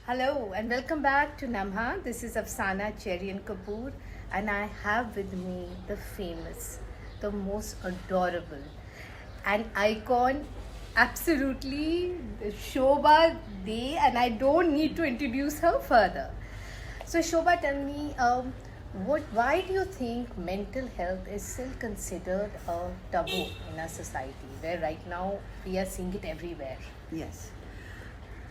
Hello and welcome back to Namha. This is Afsana Cherian Kapoor and I have with me the famous, the most adorable, an icon, absolutely Shobhaa Day, and I don't need to introduce her further. So Shobhaa, tell me, why do you think mental health is still considered a taboo in our society, where right now we are seeing it everywhere? Yes.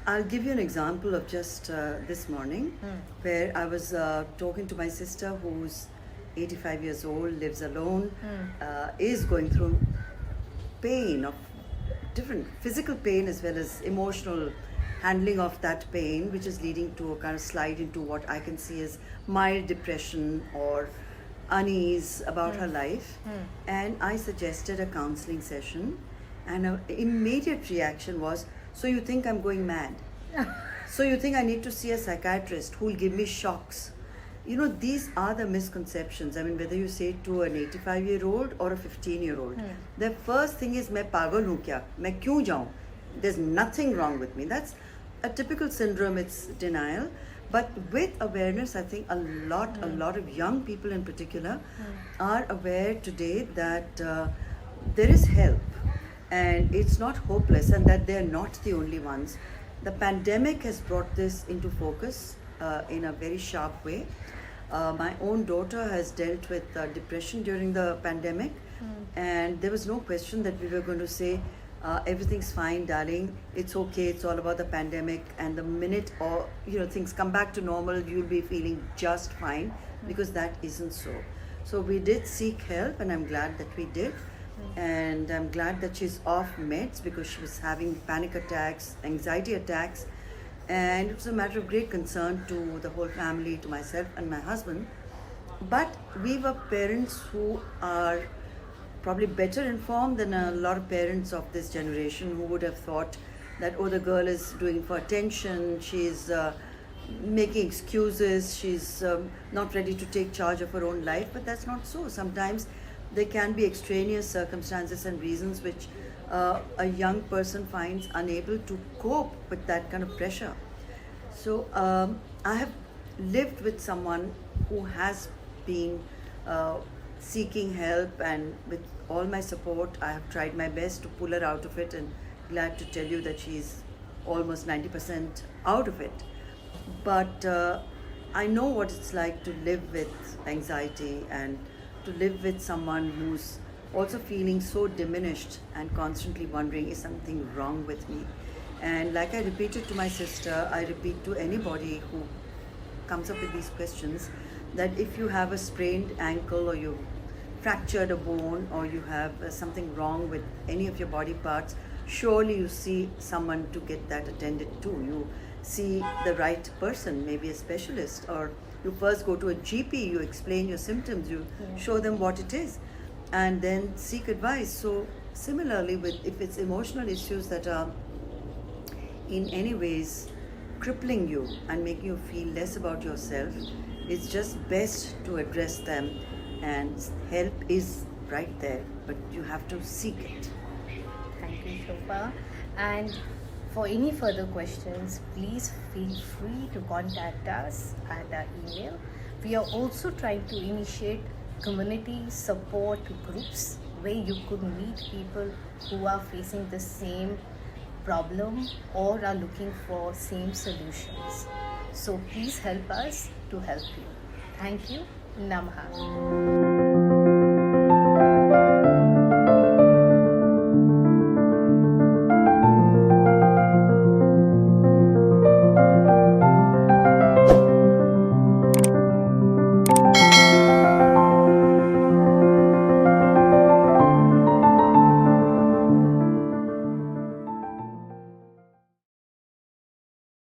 I'll give you an example of just this morning, where I was talking to my sister who's 85 years old, lives alone, is going through pain of different physical pain as well as emotional handling of that pain, which is leading to a kind of slide into what I can see as mild depression or unease about her life. And I suggested a counseling session, and her immediate reaction was, "So you think I'm going mad? So you think I need to see a psychiatrist who will give me shocks?" You know, these are the misconceptions. I mean, whether you say it to an 85-year-old or a 15-year-old, the first thing is, "मैं पागल हूँ क्या? मैं क्यों जाऊँ? There's nothing wrong with me." That's a typical syndrome. It's denial. But with awareness, I think a lot of young people in particular are aware today that there is help. And it's not hopeless, and that they're not the only ones. The pandemic has brought this into focus in a very sharp way. My own daughter has dealt with depression during the pandemic, and there was no question that we were going to say, "Everything's fine, darling. It's okay. It's all about the pandemic." And the minute things come back to normal, you'll be feeling just fine, because that isn't so. So we did seek help, and I'm glad that we did. And I'm glad that she's off meds, because she was having panic attacks, anxiety attacks, and it was a matter of great concern to the whole family, to myself and my husband. But we were parents who are probably better informed than a lot of parents of this generation, who would have thought that, "Oh, the girl is doing for attention, she's making excuses, she's not ready to take charge of her own life." But that's not so. Sometimes there can be extraneous circumstances and reasons which a young person finds unable to cope with that kind of pressure. So I have lived with someone who has been seeking help, and with all my support, I have tried my best to pull her out of it, and glad to tell you that she's almost 90% out of it. But I know what it's like to live with anxiety, and to live with someone who's also feeling so diminished and constantly wondering, is something wrong with me? And like I repeated to my sister, I repeat to anybody who comes up with these questions, that if you have a sprained ankle, or you fractured a bone, or you have something wrong with any of your body parts, surely you see someone to get that attended to. You see the right person, maybe a specialist, or you first go to a GP, you explain your symptoms, you show them what it is, and then seek advice. So similarly, if it's emotional issues that are in any ways crippling you and making you feel less about yourself, it's just best to address them, and help is right there, but you have to seek it. Thank you, Shobhaa. And for any further questions, please feel free to contact us at our email. We are also trying to initiate community support groups where you could meet people who are facing the same problem or are looking for same solutions. So please help us to help you. Thank you. Namaha.